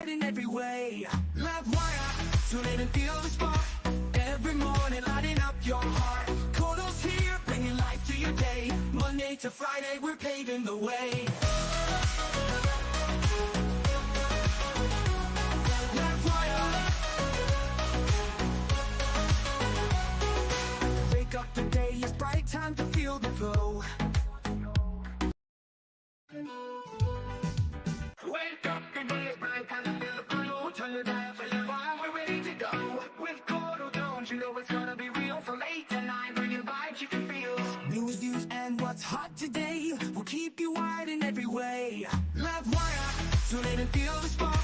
in every way. Livewire, tune in and feel the spark. Every morning lighting up your heart. Courdel's here, bringing life to your day. Monday to Friday, we're paving the way. Livewire. Wake up, the day is bright, time to feel the flow. Wake up, the day is bright, time to feel the flow. Turn your dial for Livewire, we're ready to go. With Courdel Jones, you know it's gonna be real. From 8 to 9, bringing vibes you can feel. News, views, and what's hot today will keep you wired in every way. Livewire, tune in and feel the spark.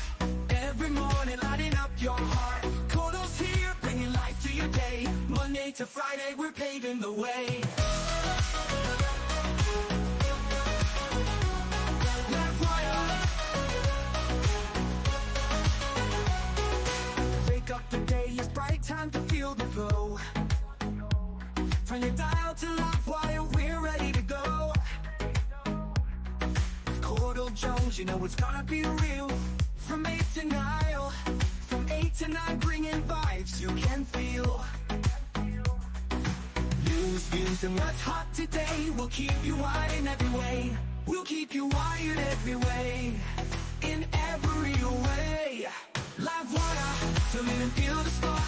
Every morning lighting up your heart. Courdel's here, bringing life to your day. Monday to Friday, we're paving the way. The day is bright, time to feel the flow. From your dial to Livewire, we're ready to go. Courdel Jones, you know it's gonna be real. From 8 to 9, from 8 to 9, bringing vibes you can feel. News, views, and what's hot today will keep you wired in every way. We'll keep you wired every way, in every way. Livewire, tune in and feel the spark.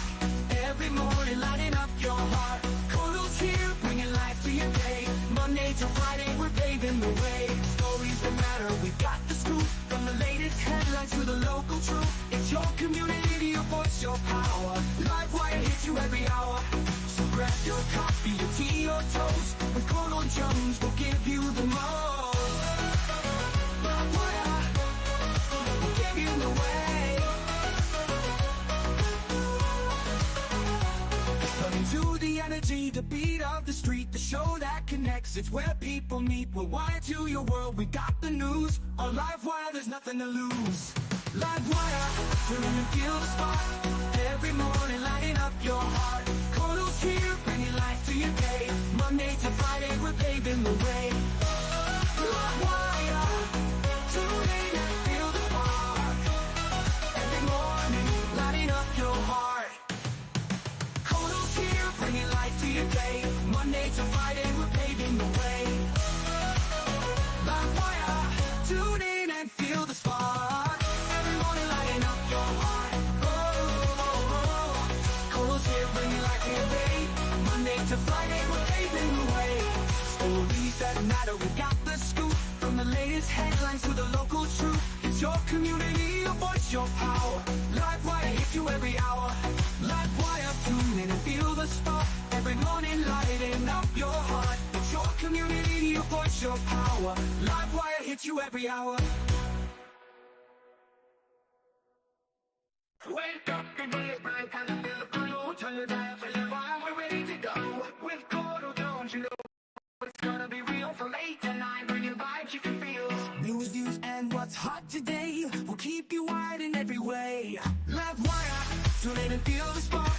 Every morning lighting up your heart. Courdel's here, bringing life to your day. Monday to Friday, we're paving the way. Stories that matter, we've got the scoop. From the latest headlines to the local truth. It's your community, your voice, your power. Livewire hits you every hour. So grab your coffee, your tea, or toast. With Courdel Jones, we'll give you the most. Livewire, we'll give you the way. To the energy, the beat of the street, the show that connects, it's where people meet. We're wired to your world, we got the news. On Livewire, there's nothing to lose. Livewire, tune in and feel the spark. Every morning lighting up your heart. Courdel's here, bringing life to your day. Monday to Friday, we're paving the way. Livewire, tune in and feel the spark. Every morning lighting up your heart. Bringing life to your day. Monday to Friday, we're paving the way. Livewire, tune in and feel the spark. Every morning lighting up your heart. Courdel's here, bringing life to your day. Monday to Friday, we're paving the way. Stories that matter, we got the scoop. From the latest headlines to the local truth. It's your community, your voice, your power. Livewire hits you every hour. Livewire, tune in and feel the spark. Every morning lighting up your heart. It's your community, your voice, your power. Livewire hits you every hour. Wake up, the day is bright, time to feel the glow. Turn your dial for Livewire, we're ready to go. With Courdel Jones, you know it's gonna be real. From 8 to 9, bringing vibes you can feel. News, views, and what's hot today will keep you wired in every way. Livewire, tune in and feel the spark.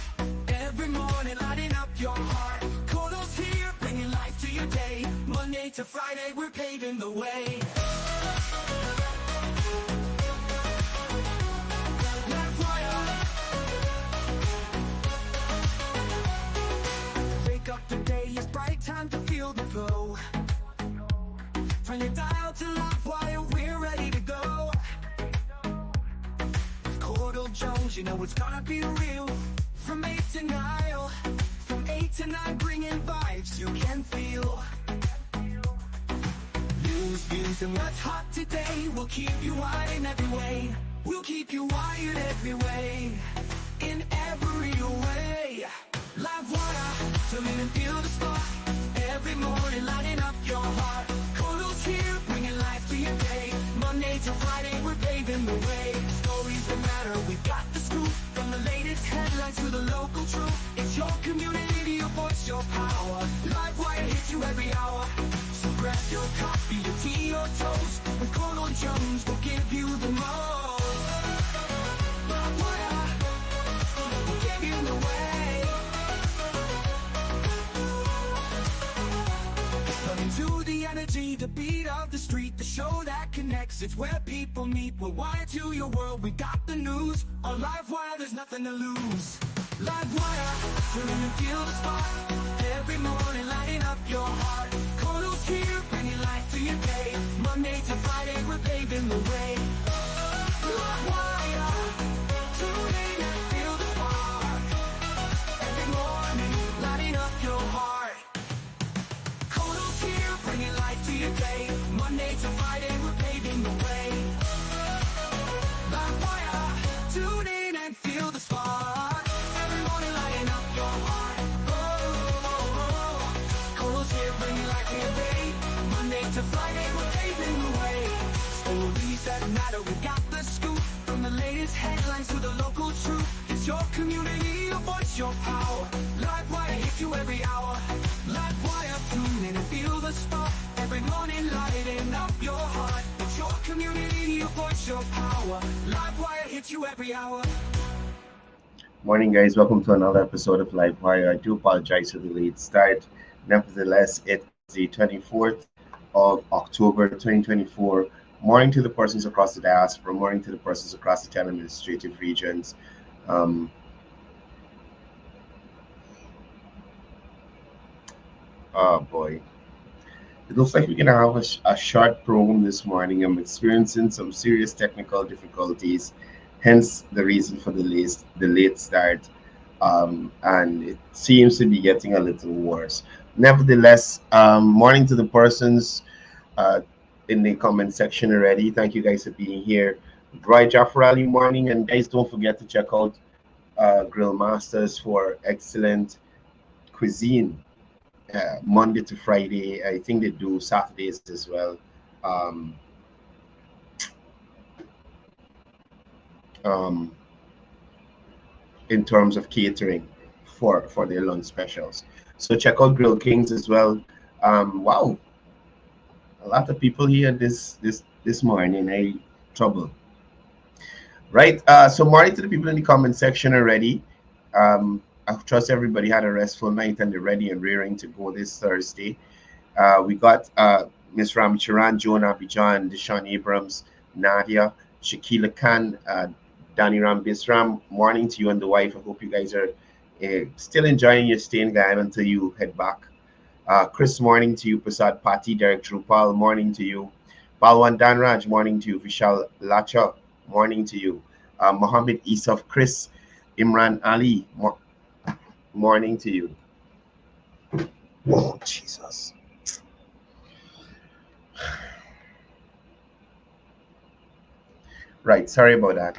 Every morning lighting up your heart. Courdel's here, bringing life to your day. Monday to Friday, we're paving the way. Livewire. Wake up, the day is bright, time to feel the flow. From your dial to Livewire, we're ready to go. Courdel Jones, you know it's gonna be real. From 8 to 9, from 8 to 9, bringing vibes you can feel. News, views, and what's hot today will keep you wired in every way. We'll keep you wired every way, in every way. Livewire, tune in and feel the spark. Every morning lighting up your heart. Courdel's here, bringing life to your day. Monday to Friday, we're paving the way. Stories that matter, we've got the scoop. From the latest headlines to the local truth. It's your community, your voice, your power. Livewire hits you every hour. So grab your coffee, your tea, or toast. With Courdel Jones, we'll give you the most. Livewire, we'll give you the way. To the energy, the beat of the street, the show that connects. News. It's where people meet. We're wired to your world. We got the news. On Livewire, there's nothing to lose. Livewire, turn and feel the spark. Every morning, lighting up your heart. Courdel's here, bringing life to your day. Monday to Friday, we're paving the way. Livewire, tune in and feel the spark. Every morning, lighting up your heart. Courdel's here, bringing life to your day. Monday to Friday, we're paving the way. Livewire, tune in and feel the spark. Every morning, lighting up your heart. Courdel's here, bringing life to your day. Monday to Friday, we're paving the way. Stories that matter, we got the scoop. From the latest headlines to the local truth. It's your community, your voice, your power. Livewire hits you every hour. Livewire, tune in and feel the spark. Every morning, lighting up your heart. It's your community, your voice, your power. Livewire hits you every hour. Morning, guys. Welcome to another episode of Livewire. I do apologize for the late start. Nevertheless, it's the 24th of October 2024. Morning to the persons across the diaspora. Morning to the persons across the 10 administrative regions. Oh boy. It looks like we're going to have a short program this morning. I'm experiencing some serious technical difficulties, hence the reason for the late start. And it seems to be getting a little worse. Nevertheless, morning to the persons in the comment section already. Thank you guys for being here. Roy Jaffarali morning, and guys, don't forget to check out Grill Masters for excellent cuisine. Monday to Friday. I think they do Saturdays as well. Um, um, in terms of catering for their lunch specials. So check out Grill Kings as well. Wow, a lot of people here this morning. Trouble. Right. So morning to the people in the comment section already. I trust everybody had a restful night and they're ready and rearing to go this Thursday. We got Miss Ramcharan, Joan Abidjan, Deshaun Abrams, Nadia, Shakila Khan, Danny Ram Bisram. Morning to you and the wife. I hope you guys are still enjoying your stay in Guyana until you head back. Chris, morning to you. Prasad Pati, Derek Drupal, morning to you. Balwan Danraj, morning to you. Vishal Lacha, morning to you. Mohammed Isaf Chris, Imran Ali, morning to you. Oh, Jesus. Right, sorry about that.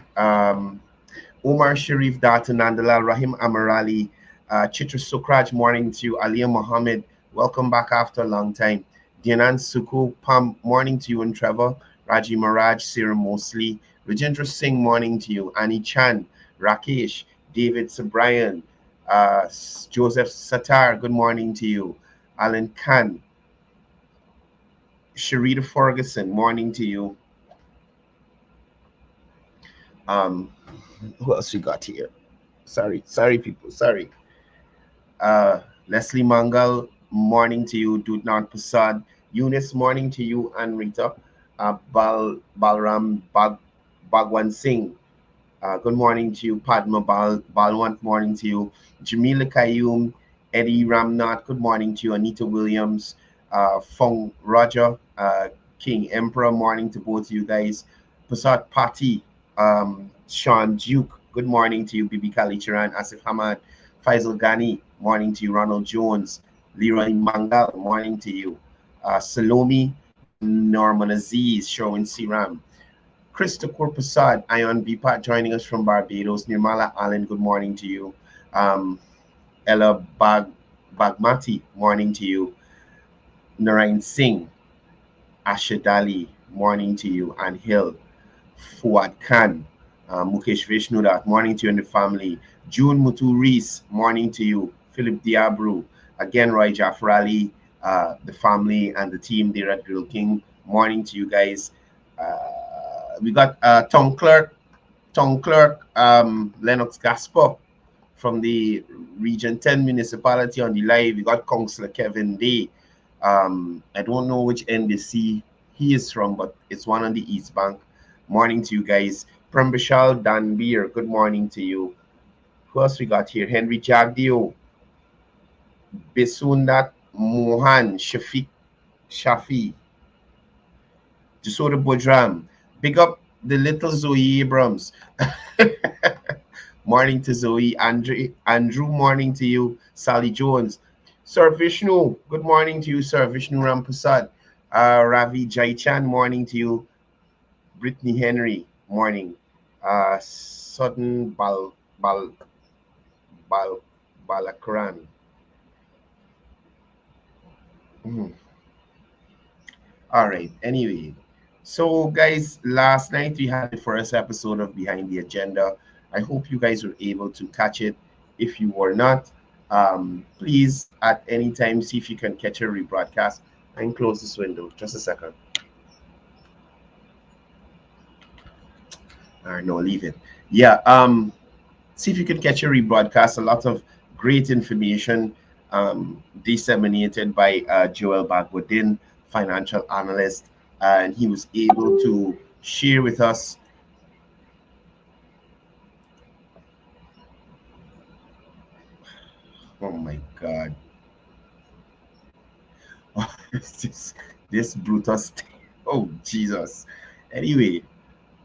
Umar Sharif, Datu Nandalal, Rahim Amarali, Chitra Sukraj, morning to you. Aliyah Mohammed, welcome back after a long time. Dianan Suku, Pam, morning to you and Trevor. Raji Maraj, Sarah Mosley, Rajendra Singh, morning to you. Annie Chan, Rakesh, David Sabrian, Joseph Satar, good morning to you. Alan Khan, Sharita Ferguson, morning to you. Who else we got here? Sorry people, sorry. Leslie Mangal, morning to you. Dutnan Prasad, Eunice, morning to you. And Rita, Balram Bhagwan Singh, good morning to you. Padma Balwant, morning to you. Jamila Kayum, Eddie Ramnath, good morning to you. Anita Williams, Fong Roger, King Emperor, morning to both of you guys. Prasad Pati, Sean Duke, good morning to you. Bibi Kali Chiran, Asif Hamad, Faisal Ghani, morning to you. Ronald Jones, Leroy Mangal, morning to you. Salome, Norman Aziz, Sherwin Siram, Christopher Prasad, Ion Bipat joining us from Barbados. Nirmala Allen, good morning to you. Ella Bagmati, morning to you. Narain Singh, Asha Dali, morning to you. And Hill, Fuad Khan, Mukesh Vishnudat, morning to you and the family. June Mutu Rees, morning to you. Philip Diabru, again Roy Jaffarali, the family and the team there at Grill King, morning to you guys. We got town clerk Lennox Gasper from the Region 10 municipality on the live. We got Councillor Kevin Day. I don't know which NDC he is from, but it's one on the East Bank. Morning to you guys. Prambashal Danbir, good morning to you. Who else we got here? Henry Jagdio, Bisundat Mohan, Shafi, Jasoda Bojram. Big up the little Zoe Abrams. Morning to Zoe. Andrew, morning to you. Sally Jones. Sir Vishnu, good morning to you, Sir Vishnu Rampusad. Ravi Jaichan, morning to you. Brittany Henry, morning. Sudden Bal Balakran. Mhm. All right. Anyway, so guys, last night we had the first episode of Behind the Agenda. I hope you guys were able to catch it. If you were not, please at any time see if you can catch a rebroadcast. And close this window. Just a second. All right, no, leave it. Yeah. See if you can catch a rebroadcast. A lot of great information disseminated by Joel Bagwodin, financial analyst, and he was able to share with us. Oh my God, this Brutus. Oh Jesus. Anyway,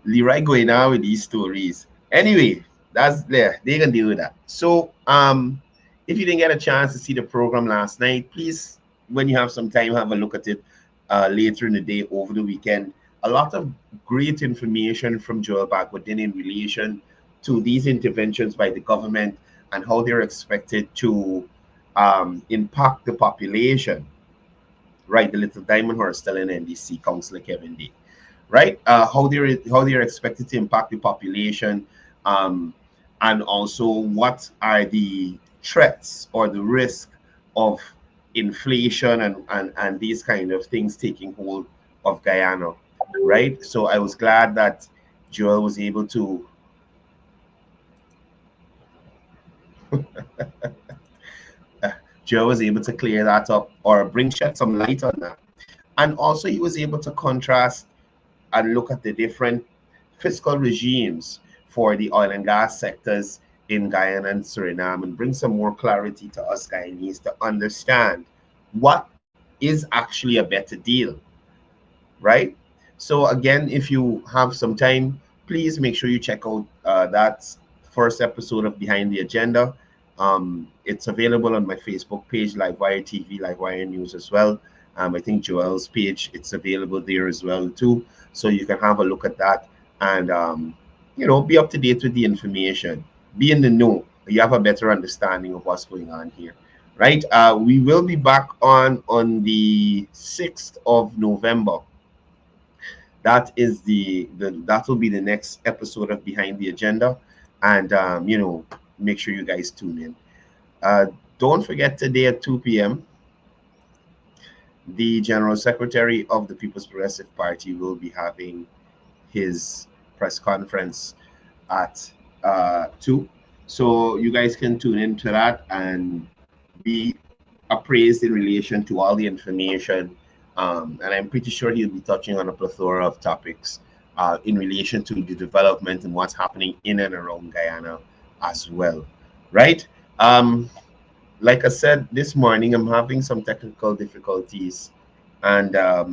Leroy going out with these stories. Anyway, that's there. They can deal with that. So, if you didn't get a chance to see the program last night, please, when you have some time, have a look at it later in the day over the weekend. A lot of great information from Joel Bagwodin in relation to these interventions by the government and how they're expected to impact the population. Right, the little diamond horse telling NDC Councillor Kevin Day, right? How they're expected to impact the population, um, and also what are the threats or the risk of inflation and these kind of things taking hold of Guyana, right? So I was glad that Joel was able to uh, Joel was able to clear that up or shed some light on that, and also he was able to contrast and look at the different fiscal regimes for the oil and gas sectors in Guyana and Suriname and bring some more clarity to us Guyanese to understand what is actually a better deal, right? So, again, if you have some time, please make sure you check out that first episode of Behind the Agenda. It's available on my Facebook page, Livewire TV, Livewire News as well. I think Joel's page, it's available there as well too. So you can have a look at that and be up to date with the information. Be in the know. You have a better understanding of what's going on here, right? We will be back on the 6th of November. That is that will be the next episode of Behind the Agenda, and make sure you guys tune in. Uh, don't forget today at 2 p.m. the General Secretary of the People's Progressive Party will be having his press conference at 2. So you guys can tune into that and be appraised in relation to all the information. And I'm pretty sure he'll be touching on a plethora of topics in relation to the development and what's happening in and around Guyana as well, right? Like I said this morning, I'm having some technical difficulties, and I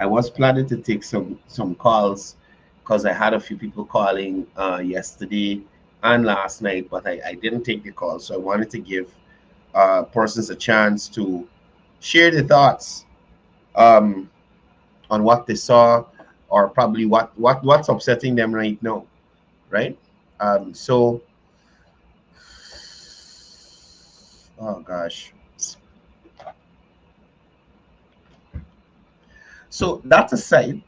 was planning to take some calls because I had a few people calling yesterday and last night, but I didn't take the call. So I wanted to give persons a chance to share their thoughts um, on what they saw or probably what's upsetting them right now, right? So, oh gosh. So that aside,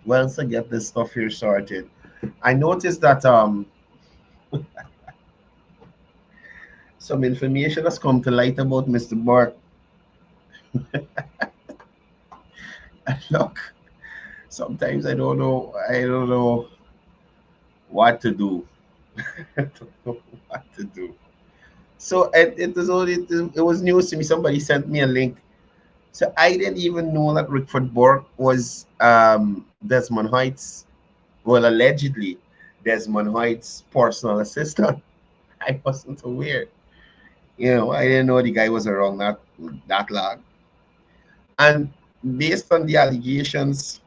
once I get this stuff here sorted, I noticed that some information has come to light about Mr. Burke. And look, sometimes I don't know what to do. I don't know what to do. So it was news to me. Somebody sent me a link So I didn't even know that Rickford Burke was Desmond Hoyt's, well, allegedly Desmond Hoyt's personal assistant. I wasn't aware. I didn't know the guy was around that long. And based on the allegations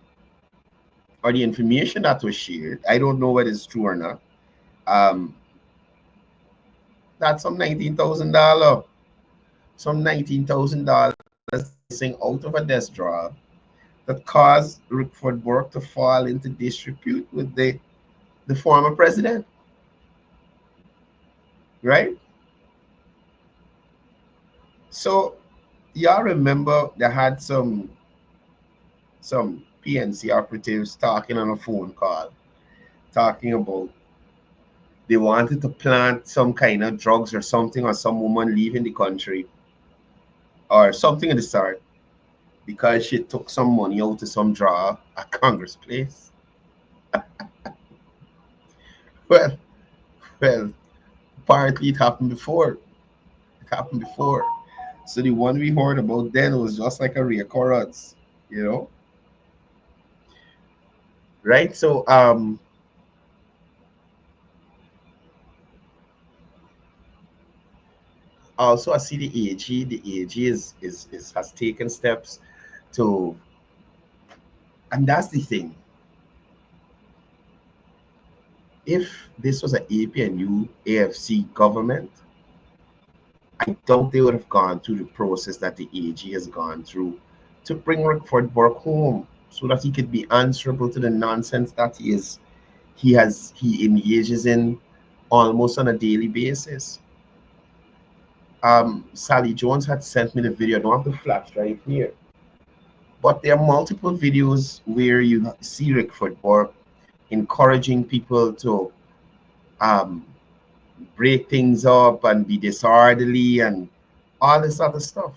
or the information that was shared, I don't know whether it's true or not. Um, that's some $19,000 missing out of a desk job that caused Rickford Burke to fall into disrepute with the former president, right? So y'all remember they had some PNC operatives talking on a phone call, talking about they wanted to plant some kind of drugs or something, or some woman leaving the country or something of the sort because she took some money out of some drawer at Congress Place. Well, well, apparently it happened before. It happened before. So the one we heard about then was just like a reoccurrence, you know, right? So also I see the AG. The AG is has taken steps to, and that's the thing. If this was an APNU AFC government, I doubt they would have gone through the process that the AG has gone through to bring Rickford Burke home so that he could be answerable to the nonsense that he engages in almost on a daily basis. Sally Jones had sent me the video. I don't have the flash drive here, but there are multiple videos where you see Rickford Burke encouraging people to um, break things up and be disorderly and all this other stuff.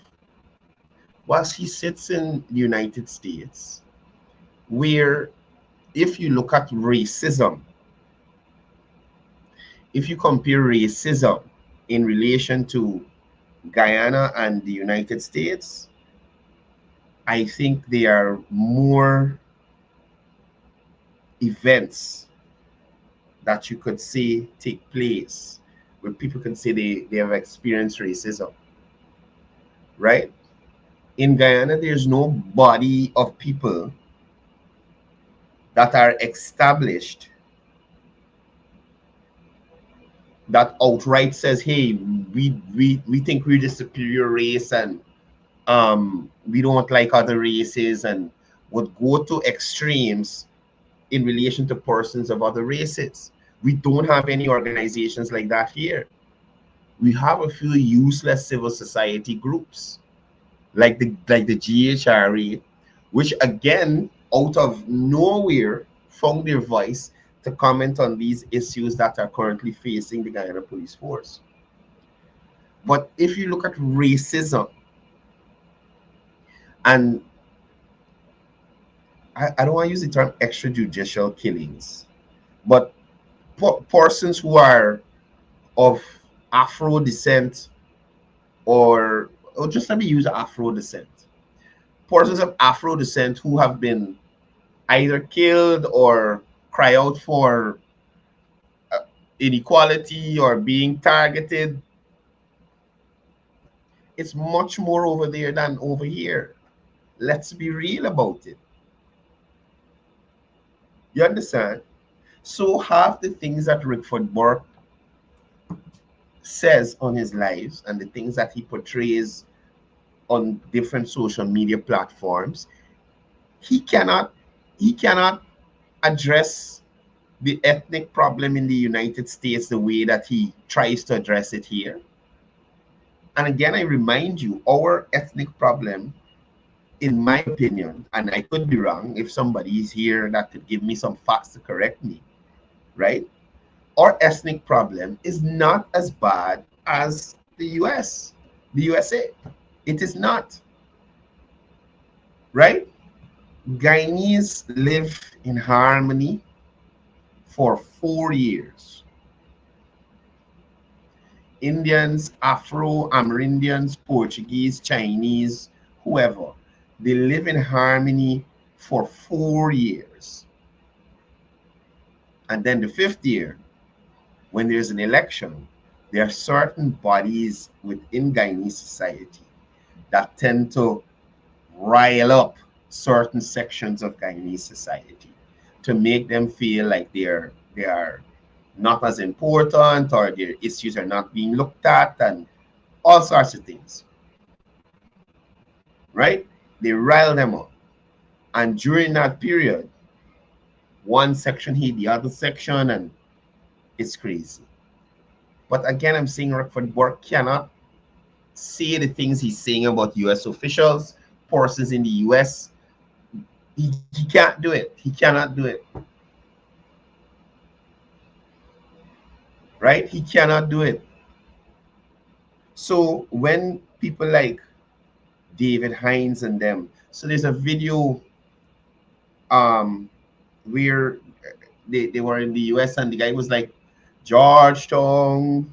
Whilst he sits in the United States, where if you look at racism, if you compare racism in relation to Guyana and the United States, I think there are more events that you could say take place where people can say they have experienced racism, right? In Guyana, there's no body of people that are established that outright says, hey, we think we're the superior race and we don't like other races, and would go to extremes in relation to persons of other races. We don't have any organizations like that here. We have a few useless civil society groups like the GHRA, which again, out of nowhere, found their voice to comment on these issues that are currently facing the Guyana Police Force. But if you look at racism, and I don't want to use the term extrajudicial killings, but persons who are of Afro descent, or just let me use Afro descent, persons of Afro descent who have been either killed or cry out for inequality or being targeted. It's much more over there than over here. Let's be real about it. You understand? So half the things that Rickford Burke says on his lives and the things that he portrays on different social media platforms, he cannot he cannot address the ethnic problem in the United States the way that he tries to address it here. And again, I remind you, our ethnic problem, in my opinion, and I could be wrong, if somebody is here that could give me some facts to correct me, right? Our ethnic problem is not as bad as the USA. It is not, right? Guyanese live in harmony for 4 years. Indians, Afro, Amerindians, Portuguese, Chinese, whoever, They live in harmony for 4 years. And then the fifth year, when there's an election, there are certain bodies within Guyanese society that tend to rile up certain sections of Guyanese society to make them feel like they are not as important, or their issues are not being looked at, and all sorts of things. Right? They rile them up. And during that period, one section hit the other section, and it's crazy. But again, I'm saying Rickford Burke cannot say the things he's saying about US officials, persons in the US. He can't do it. He cannot do it. Right? He cannot do it. So when people like David Hines and them, so there's a video um where they were in the US, and the guy was like, Georgetown,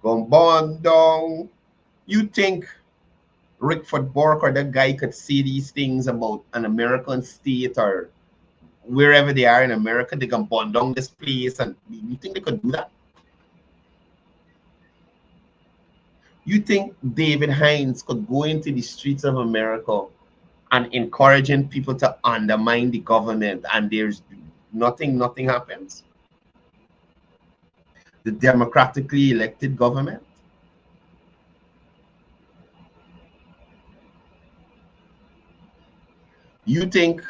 Gombondong. You think Rickford Burke or that guy could say these things about an American state or wherever they are in America? They can burn down this place, and you think they could do that? You think David Hines could go into the streets of America and encouraging people to undermine the government, and there's nothing happens? The democratically elected government. You think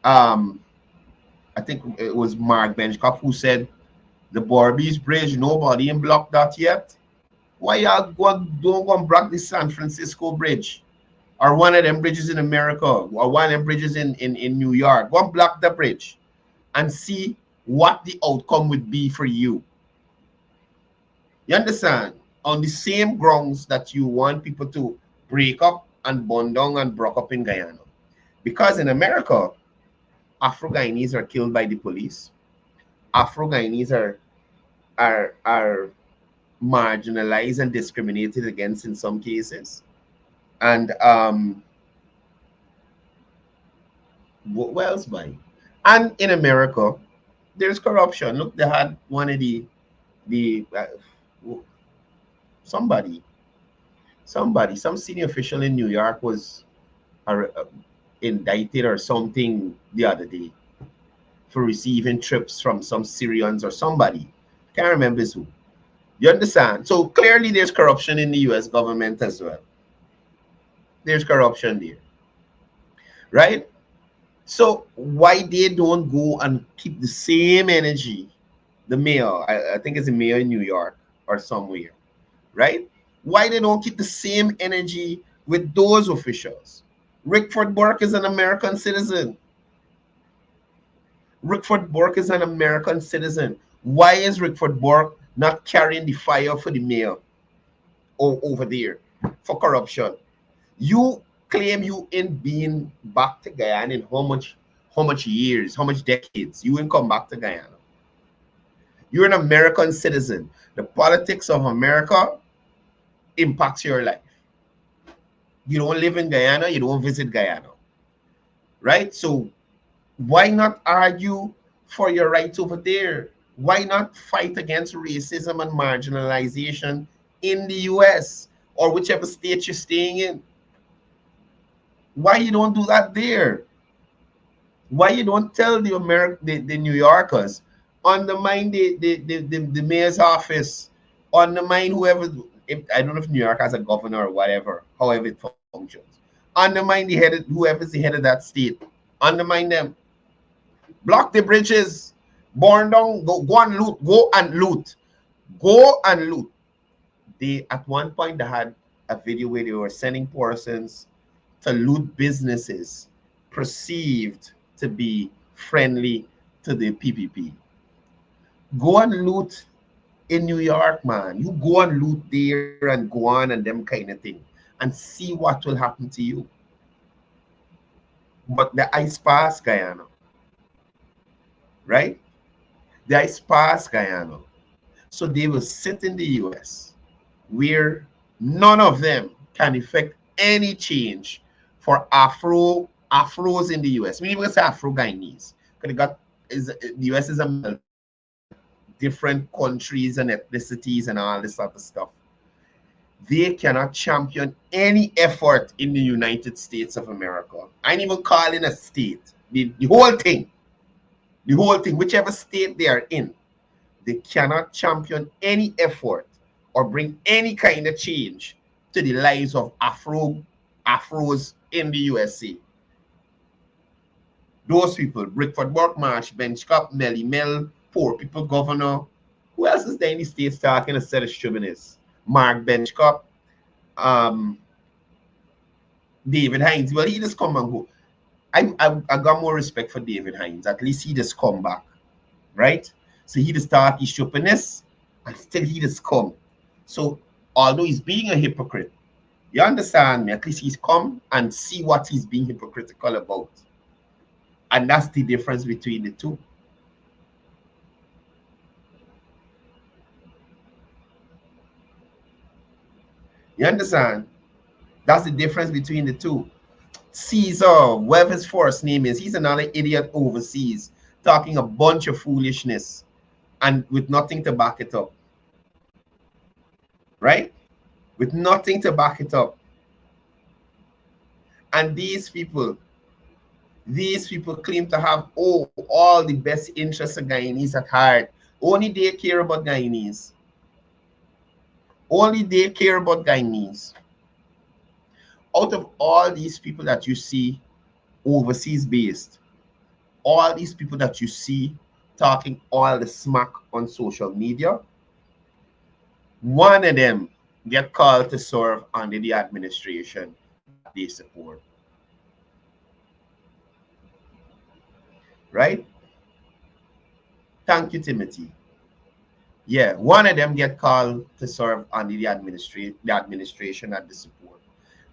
I think it was Mark Benchcop who said the Barbies Bridge, nobody in block that yet. Why y'all don't go and block the San Francisco Bridge, or one of them bridges in America, or one of them bridges in New York? Go and block the bridge and see what the outcome would be for you. You understand? On the same grounds that you want people to break up and burn down and broke up in Guyana. Because in America, Afro-Guyanese are killed by the police. Afro-Guyanese are marginalized and discriminated against in some cases. And what else, by? And in America, there's corruption. Look, they had one of the somebody, some senior official in New York was indicted or something the other day for receiving trips from some Syrians or somebody. Can't remember who. You understand? So clearly there's corruption in the US government as well. There's corruption there. Right? So why they don't go and keep the same energy? The mayor, I think it's the mayor in New York or somewhere, right? Why they don't keep the same energy with those officials? Rickford Burke is an American citizen. Rickford Burke is an American citizen. Why is Rickford Burke not carrying the fire for the mayor over there for corruption? You claim you ain't been back to Guyana in how much years, how much decades? You ain't come back to Guyana. You're an American citizen. The politics of America impacts your life. You don't live in Guyana, you don't visit Guyana. Right? So why not argue for your rights over there? Why not fight against racism and marginalization in the US or whichever state you're staying in? Why you don't do that there? Why you don't tell the New Yorkers, undermine the mayor's office, undermine whoever, I don't know if New York has a governor or whatever, however it functions. Undermine whoever's the head of that state. Undermine them. Block the bridges. Burn down. Go and loot. Go and loot. Go and loot. They at one point they had a video where they were sending persons to loot businesses perceived to be friendly to the PPP. Go and loot in New York, man. You go and loot there and go on and them kind of thing and see what will happen to you. But the ice pass Guyana, right? The ice pass Guyana. So they will sit in the US where none of them can effect any change for Afros in the US. We even say Afro Guyanese. The US is a melting pot, different countries and ethnicities and all this other stuff. They cannot champion any effort in the United States of America. I ain't even calling a state. The whole thing, whichever state they are in, they cannot champion any effort or bring any kind of change to the lives of Afros in the USA. Those people, Rickford Burke, Marsh, Benchcop, Melly Mel, Poor People Governor. Who else is there in the states talking a set of chauvinists? Mark Benchcop, David Hines. Well, he just come and go. I got more respect for David Hines. At least he just come back, right? So he just start his chauvinists and still he just come. So although he's being a hypocrite, you understand me? At least he's come and see what he's being hypocritical about. And that's the difference between the two. You understand? That's the difference between the two. Caesar, whatever his first name is, he's another idiot overseas talking a bunch of foolishness and with nothing to back it up. Right? With nothing to back it up. And these people claim to have all the best interests of Guyanese at heart. Only they care about Guyanese. Only they care about Guyanese. Out of all these people that you see overseas based, all these people that you see talking all the smack on social media, one of them get called to serve under the administration that they support. Right? Thank you, Timothy. Yeah, one of them get called to serve under the administration that they support.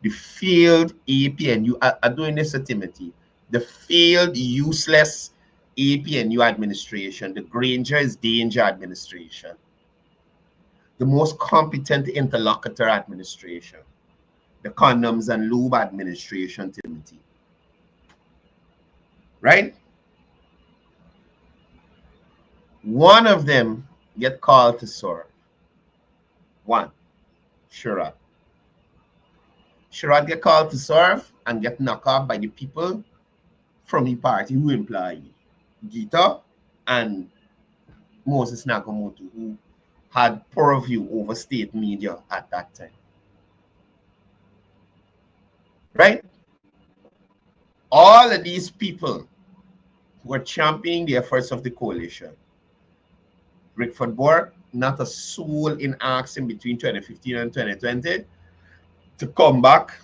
The failed APNU are doing this to Timothy. The failed, useless APNU administration, the Granger is danger administration, the most competent interlocutor administration, the condoms and lube administration, Timothy. Right? One of them get called to serve. One, Sherrod. Sherrod get called to serve and get knocked off by the people from the party who employ Gita and Moses Nakamoto, who had purview over state media at that time. Right? All of these people were championing the efforts of the coalition. Rickford Burke, not a soul in action between 2015 and 2020 to come back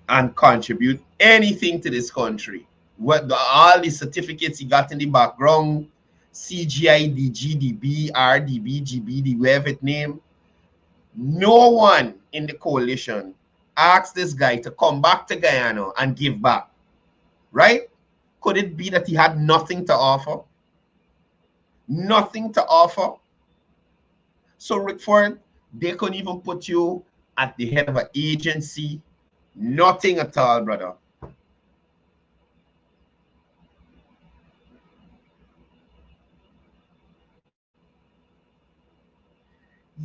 and contribute anything to this country. All the certificates he got in the background, CGID, GDB, RDB, GBD, whatever it name, no one in the coalition asked this guy to come back to Guyana and give back. Right? Could it be that he had nothing to offer? Nothing to offer. So Rickford, they couldn't even put you at the head of an agency. Nothing at all, brother.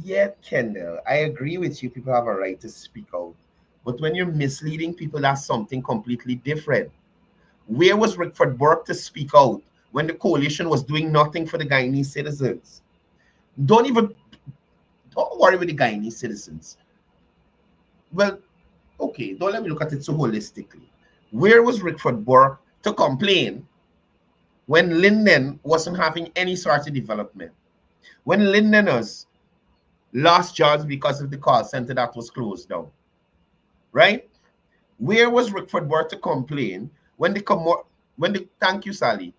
Yeah, Kendall, I agree with you. People have a right to speak out. But when you're misleading people, that's something completely different. Where was Rickford Burke to speak out when the coalition was doing nothing for the Guyanese citizens? Don't worry with the Guyanese citizens. Well, okay, don't let me look at it so holistically. Where was Rickford Burke to complain when Linden wasn't having any sort of development? When Lindeners lost jobs because of the call center that was closed down, right? Where was Rickford Burke to complain when thank you, Sally,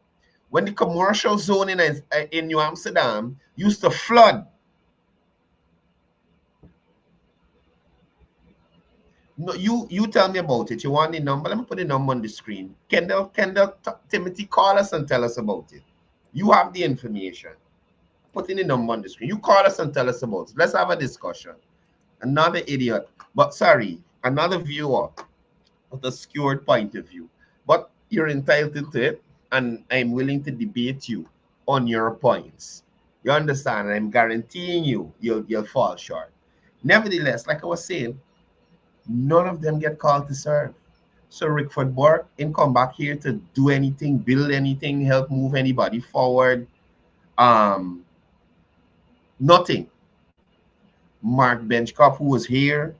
when the commercial zone in New Amsterdam used to flood? No, you tell me about it. You want the number? Let me put the number on the screen. Kendall, Timothy, call us and tell us about it. You have the information. Put in the number on the screen. You call us and tell us about it. Let's have a discussion. Another idiot, but sorry, another viewer of the skewed point of view. But you're entitled to it, and I'm willing to debate you on your points. You understand? And I'm guaranteeing you'll fall short. Nevertheless, like I was saying, none of them get called to serve. So Rickford Burke didn't come back here to do anything, build anything, help move anybody forward. Um, Nothing. Mark Benchcop, who was here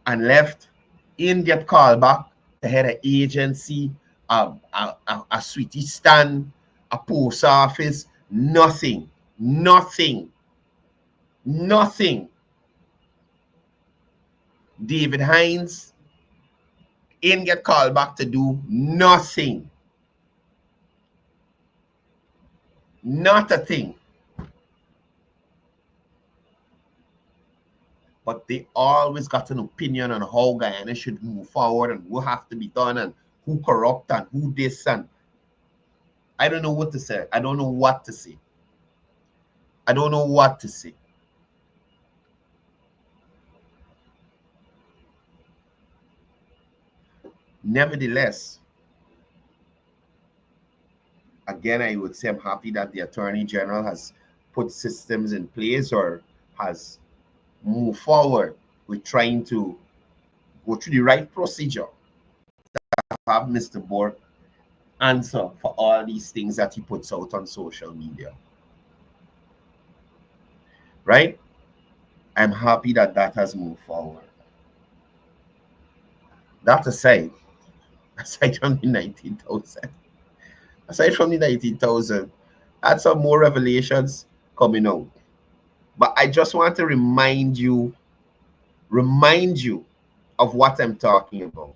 and left, in get called back to head an agency, a sweetie stand, a post office, nothing, nothing, nothing. David Hines in get called back to do nothing. Not a thing. But they always got an opinion on how Guyana should move forward and what have to be done and who corrupt and who this and I don't know what to say. I don't know what to say. I don't know what to say. Nevertheless, again, I would say I'm happy that the Attorney General has put systems in place or has moved forward with trying to go through the right procedure to have Mr. Burke answer for all these things that he puts out on social media. Right? I'm happy that that has moved forward. That aside from the 19,000, had some more revelations coming out. But I just want to remind you of what I'm talking about.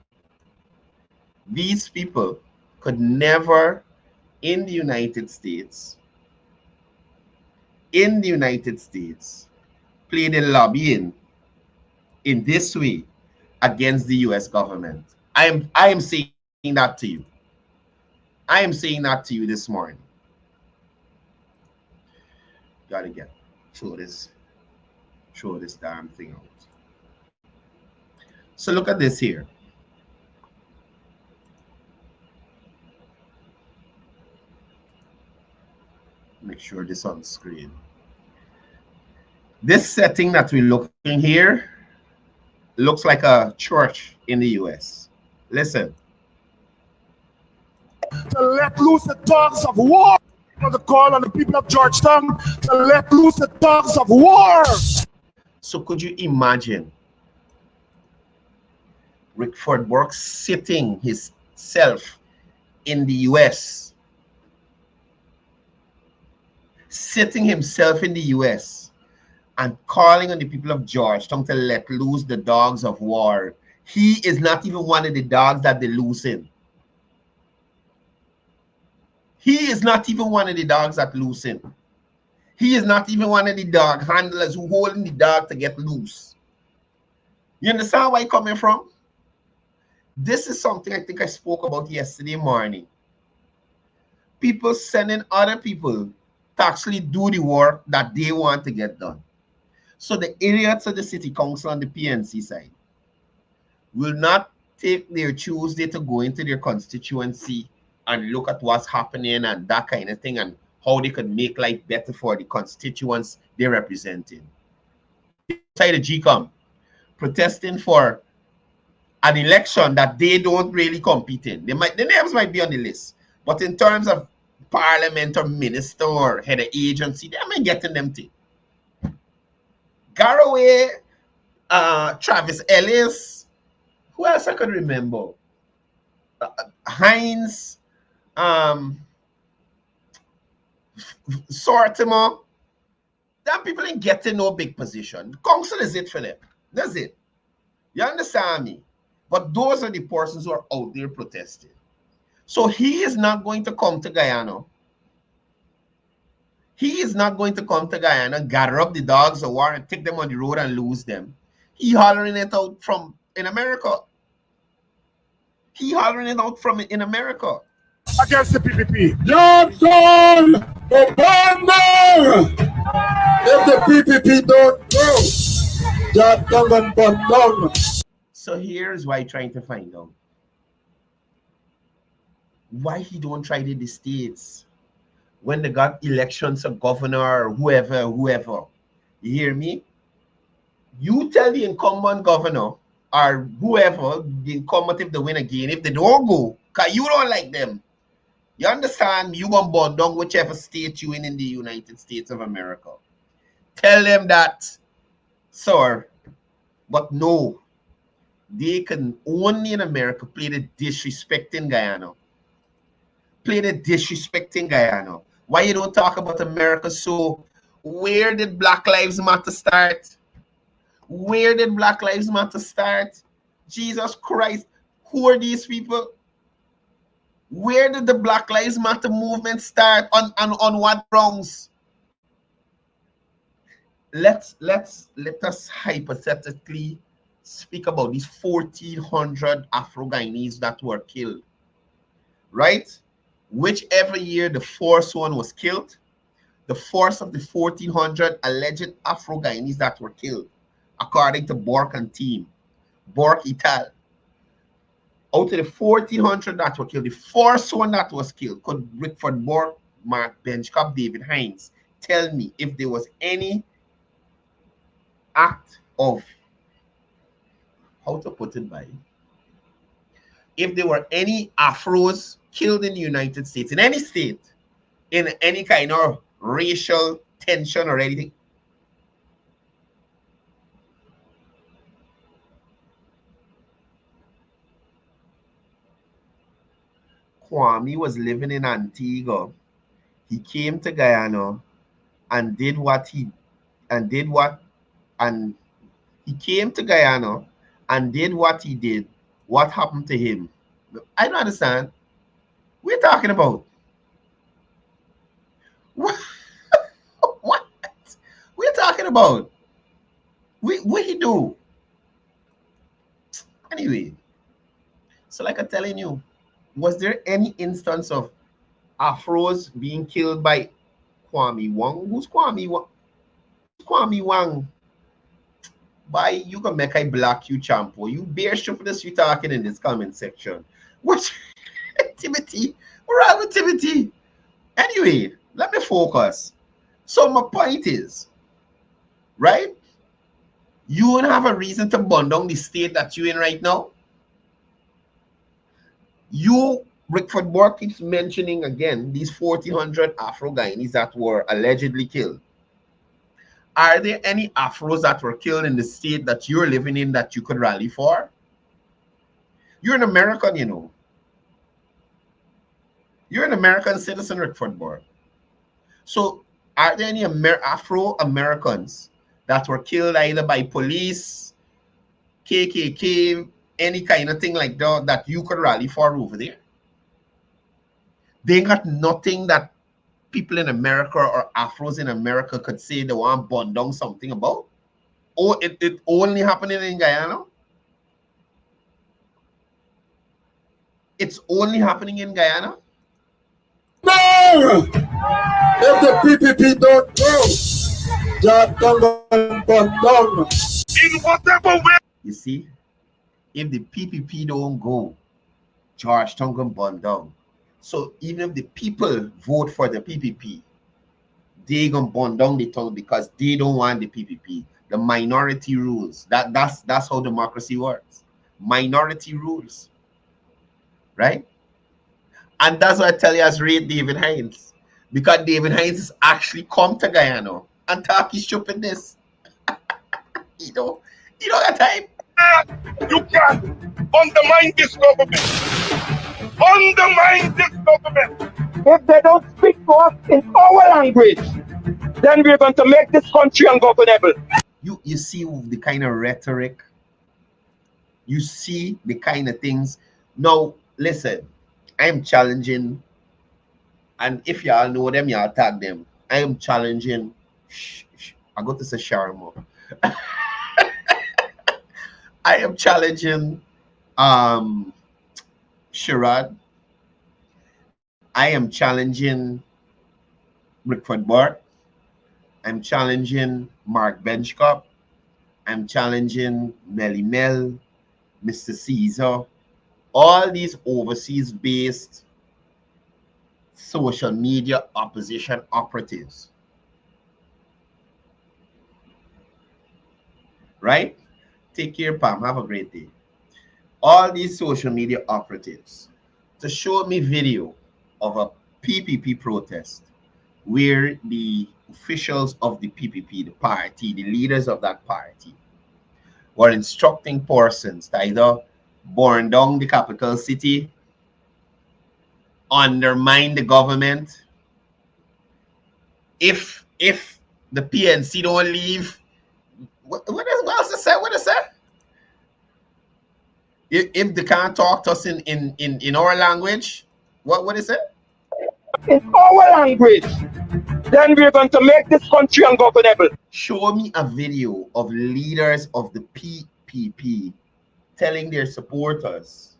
These people could never, in the United States, play the lobbying in this way against the US government. I am saying that to you. I am saying that to you this morning. Gotta get throw this damn thing out. So look at this here. Make sure this on screen. This setting that we're looking here looks like a church in the US. Listen. To let loose the dogs of war. On the call on the people of Georgetown to let loose the dogs of war. So could you imagine Rickford Burke sitting himself in the US, and calling on the people of Georgetown to let loose the dogs of war? He is not even one of the dogs that they're loosing. He is not even one of the dogs that loosen. He is not even one of the dog handlers who holding the dog to get loose. You understand where I'm coming from? This is something I think I spoke about yesterday morning. People sending other people to actually do the work that they want to get done. So the idiots of the city council on the PNC side will not take their Tuesday to go into their constituency and look at what's happening and that kind of thing and how they could make life better for the constituents they're representing. Inside the GCOM, protesting for an election that they don't really compete in. The names might be on the list, but in terms of parliament or minister or head of agency, they ain't getting them thing. Garraway, Travis Ellis, who else I could remember? Hines, Sortimer. That people ain't getting no big position. Council is it for them. That's it. You understand me? But those are the persons who are out there protesting. So he is not going to come to Guyana. He is not going to come to Guyana, gather up the dogs of war and take them on the road and lose them. He hollering it out from in America. He hollering it out from in America. Against the PPP. Johnson, the bomber. If the PPP don't go, Johnson and burn down. So here's why I'm trying to find out. Why he don't try to the states when they got elections of governor or whoever. You hear me? You tell the incumbent governor or whoever, the incumbent, if they win again, if they don't go, because you don't like them. You understand? You gonna burn down whichever state you in the United States of America. Tell them that, sir. But no, they can only in America play the disrespecting Guyana. Play the disrespecting Guyana. Why you don't talk about America? So where did Black Lives Matter start? Where did Black Lives Matter start? Jesus Christ, who are these people? Where did the Black Lives Matter movement start? On what grounds? Let us hypothetically speak about these 1,400 Afro-Guyanese that were killed, right? Whichever year the first one was killed, the first of the 1,400 alleged Afro-Guyanese that were killed, according to Burke and team, Burke et al. Out of the 1,400 that were killed, the first one that was killed, could Rickford Burke, Mark Benchcop, David Hines tell me if there was any act of, how to put it by, if there were any Afros killed in the United States, in any state, in any kind of racial tension or anything? Kwame was living in Antigua. He came to Guyana and did what he and he came to Guyana and did what he did. What happened to him? I don't understand. We're talking about what? What we're talking about? What he do? Anyway, so like I'm telling you, was there any instance of Afros being killed by Kwame Wang? Who's Kwame Wang? Kwame Wang? By you can make I block you, champo. You bear shit for this you talking in this comment section. What Timothy? What's wrong with Timothy? Anyway, let me focus. So my point is, right? You don't have a reason to burn down the state that you're in right now. You, Rickford Burke keeps mentioning again these 1,400 Afro-Guyanese that were allegedly killed. Are there any Afros that were killed in the state that you're living in that you could rally for? You're an American, you know. You're an American citizen, Rickford Burke. So are there any Afro-Americans that were killed either by police, KKK, any kind of thing like that that you could rally for over there? They got nothing that people in America or Afros in America could say they want to burn down something about? Or it only happening in Guyana? It's only happening in Guyana? No! If the PPP don't go, John Tongan burn down. In whatever way. You see, if the PPP don't go, Georgetown can burn down. So even if the people vote for the PPP, they gonna burn down the town because they don't want the PPP. The minority rules. That's how democracy works. Minority rules, right? And that's why I tell you, as read David Hines, because David Hines has actually come to Guyana and talk his stupidness. you don't got time. You can undermine this government. Undermine this government. If they don't speak to us in our language, then we're going to make this country ungovernable. You see the kind of rhetoric. You see the kind of things. Now, listen, I'm challenging, and if y'all know them, y'all tag them. I am challenging. I got to say Sharma. I am challenging Sherrod. I am challenging Rickford Burke. I'm challenging Mark Benchcop. I'm challenging Melly Mel. Mr. Caesar, all these overseas based social media opposition operatives, right? Take care, Pam. Have a great day. All these social media operatives to show me video of a PPP protest where the officials of the PPP, the party, the leaders of that party, were instructing persons to either burn down the capital city, undermine the government. If the PNC don't leave, what else is said? What is that? If they can't talk to us in our language, what is it? In our language, then we're going to make this country ungovernable. Show me a video of leaders of the PPP telling their supporters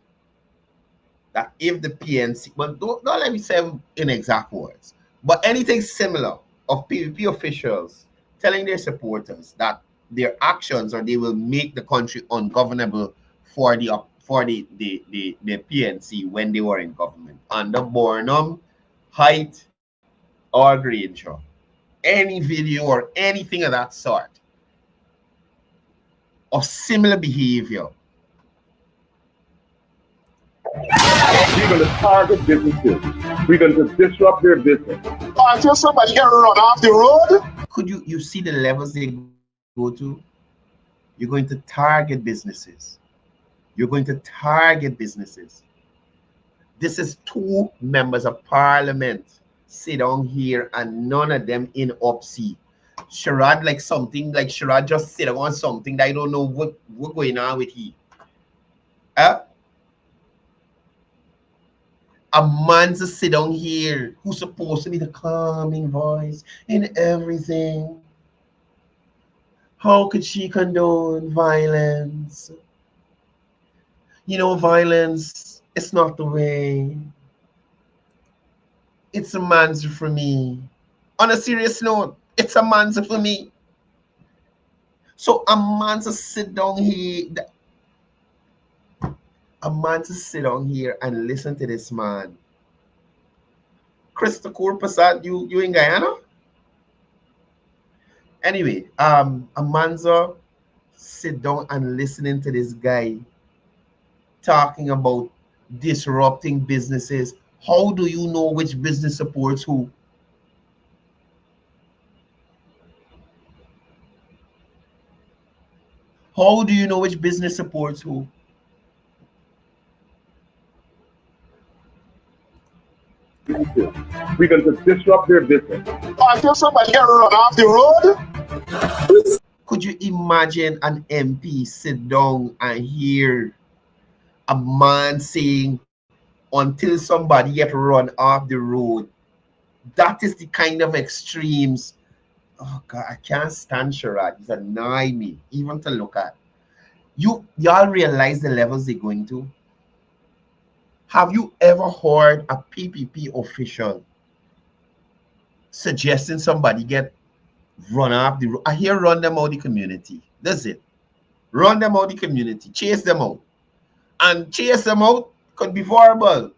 that if the PNC, but don't let me say in exact words, but anything similar of PPP officials telling their supporters that their actions or they will make the country ungovernable for the PNC when they were in government under Burnham, Height, or Granger. Any video or anything of that sort of similar behavior. We're going to target businesses. We're going to disrupt their business. Until somebody get run off the road. Could you see the levels they go to? You're going to target businesses. You're going to target businesses. This is 2 members of parliament sit down here and none of them in upsee. Sherrod like something like Sherrod just sit on something that I don't know what going on with he. A man's sit down here who's supposed to be the calming voice in everything. How could she condone violence? You know, violence is not the way. It's a man's for me. On a serious note, it's a man's for me. So a man's sit down here. A man to sit down here and listen to this man. Christopher Prasad, you in Guyana? Anyway, a man's sit down and listening to this guy talking about disrupting businesses. How do you know which business supports who? How do you know which business supports who? We're going to disrupt their business. Until somebody get run off the road. Could you imagine an MP sit down and hear a man saying, until somebody get run off the road? That is the kind of extremes. Oh God, I can't stand Sherrod. He's annoying me, even to look at. Y'all realize the levels they're going to? Have you ever heard a PPP official suggesting somebody get run off the road? I hear run them out of the community. That's it. Run them out of the community. Chase them out. And chase them out could be verbal.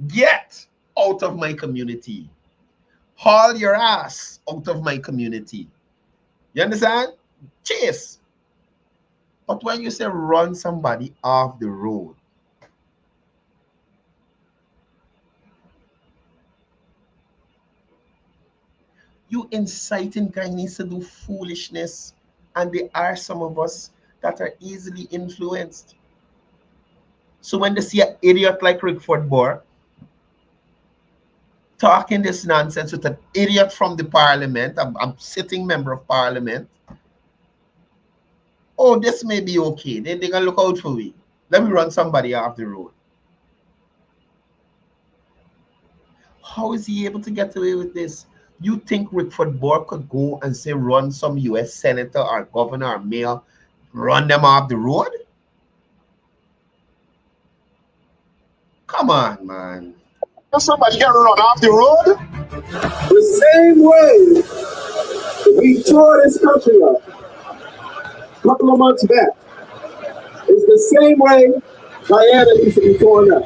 Get out of my community. Haul your ass out of my community. You understand? Chase. But when you say run somebody off the road, you inciting guys to do foolishness, and there are some of us that are easily influenced. So when they see an idiot like Rickford Burke talking this nonsense with an idiot from the parliament, a sitting member of parliament, oh, this may be okay. They're going to look out for me. Let me run somebody off the road. How is he able to get away with this? You think Rickford Burke could go and say run some U.S. senator or governor or mayor, run them off the road? Come on, man. Somebody get run off the road? The same way we tore this country up a couple of months back is the same way Guyana used to be torn up.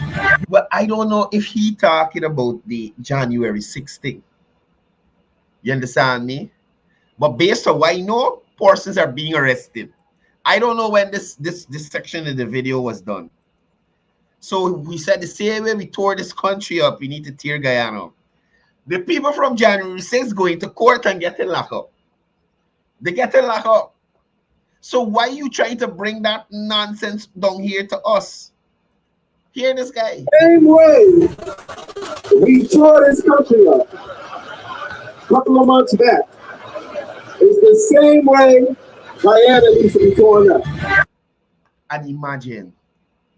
Well, I don't know if he talking about the January 16th. You understand me? But based on what I know, persons are being arrested. I don't know when this section of the video was done. So we said the same way we tore this country up, we need to tear Guyana up. The people from January 6th going to court and getting locked up. They getting locked up. So why are you trying to bring that nonsense down here to us? Hear this guy. Same way we tore this country up a couple of months back. It's the same way Guyana used to be torn up. And imagine,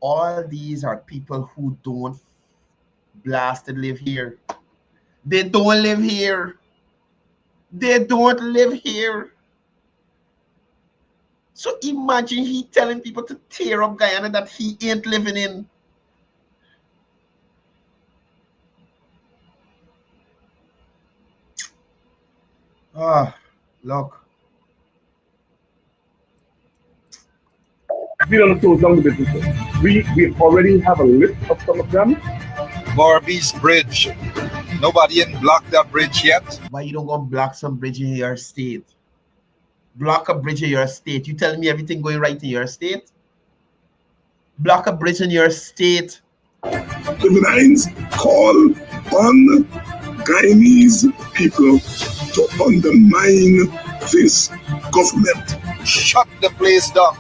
all these are people who don't blasted live here. They don't live here. They don't live here. So imagine he telling people to tear up Guyana that he ain't living in. Look. We don't close down the businesses. We already have a list of some of them. Morby's Bridge. Nobody ain't blocked that bridge yet. Why you don't go block some bridge in your state? Block a bridge in your state. You telling me everything going right in your state? Block a bridge in your state. The Nines call on Guyanese people to undermine this government. Shut the place down,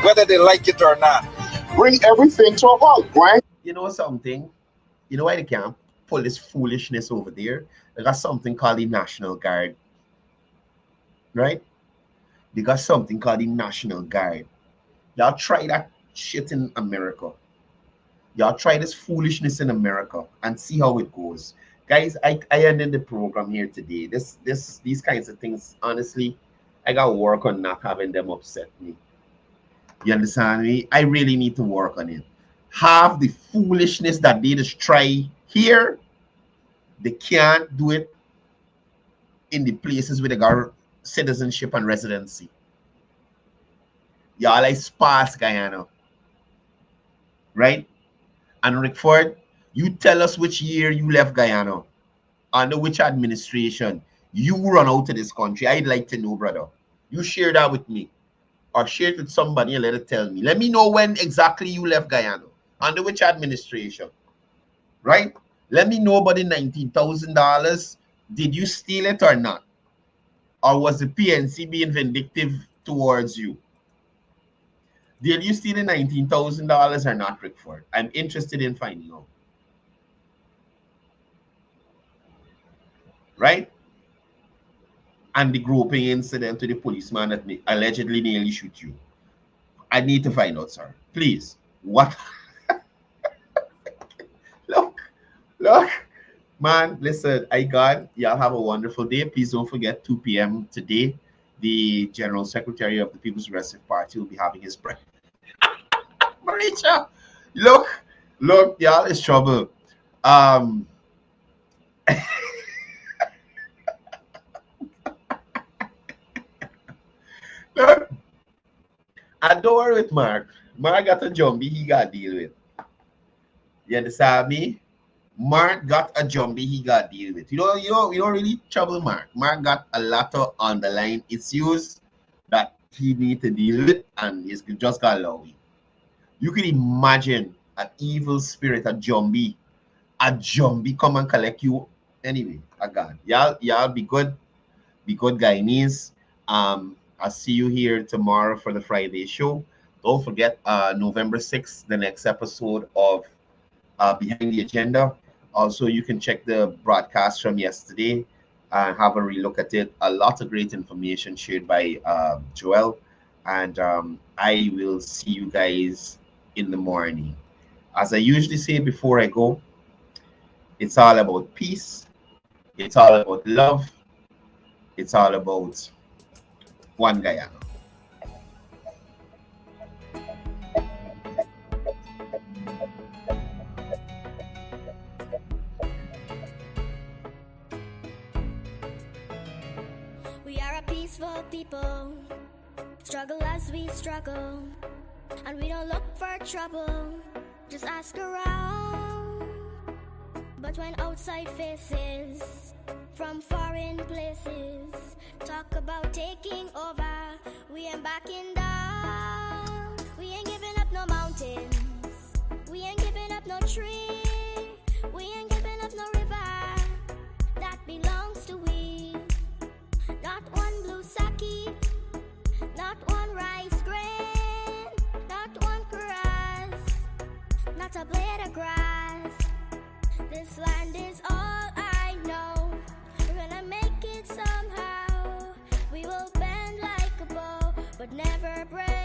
whether they like it or not. Bring everything to a halt, right? You know something? You know why they can't pull this foolishness over there? They got something called the National Guard. Right? They got something called the National Guard. Y'all try that shit in America. Y'all try this foolishness in America and see how it goes. Guys, I ended the program here today. These kinds of things, honestly, I got to work on not having them upset me. You understand me? I really need to work on it. Half the foolishness that they just try here, they can't do it in the places where they got citizenship and residency. Y'all like sparse Guyana. Right? And Rickford, you tell us which year you left Guyana, under which administration you run out of this country. I'd like to know, brother. You share that with me, or share it with somebody and let it tell me. Let me know when exactly you left Guyana, under which administration, right? Let me know about the $19,000. Did you steal it or not? Or was the PNC being vindictive towards you? Did you steal the $19,000 or not, Rickford? I'm interested in finding out. Right? And the groping incident to the policeman that allegedly nearly shoot you. I need to find out, sir. Please. What? Look. Man, listen, y'all have a wonderful day. Please don't forget 2 p.m. today. The General Secretary of the People's Progressive Party will be having his breakfast. Marisha, look, y'all, it's trouble. Look, and don't worry with Mark. Mark got a jumbie he got to deal with. You understand me? Mark got a jumbie he got to deal with. You don't really trouble Mark. Mark got a lot of underlying issues that he need to deal with, and he's just got lowy. You can imagine an evil spirit, a zombie come and collect you. Anyway, God, y'all be good Guyanese. I'll see you here tomorrow for the Friday show. Don't forget November 6th, the next episode of Behind the Agenda. Also, you can check the broadcast from yesterday and have a relook at it. A lot of great information shared by Joel. And I will see you guys in the morning. As I usually say before I go, it's all about peace. It's all about love. It's all about one Guyana. We are a peaceful people, struggle as we struggle. And we don't look for trouble, just ask around. But when outside faces from foreign places talk about taking over, we ain't backing down. We ain't giving up no mountains, we ain't giving up no tree, we ain't giving up no river that belongs to we. Not one blue sake, not one rice grain, not one grass, not a blade of grass. This land is all I know. We're gonna make it somehow. We will bend like a bow, but never break.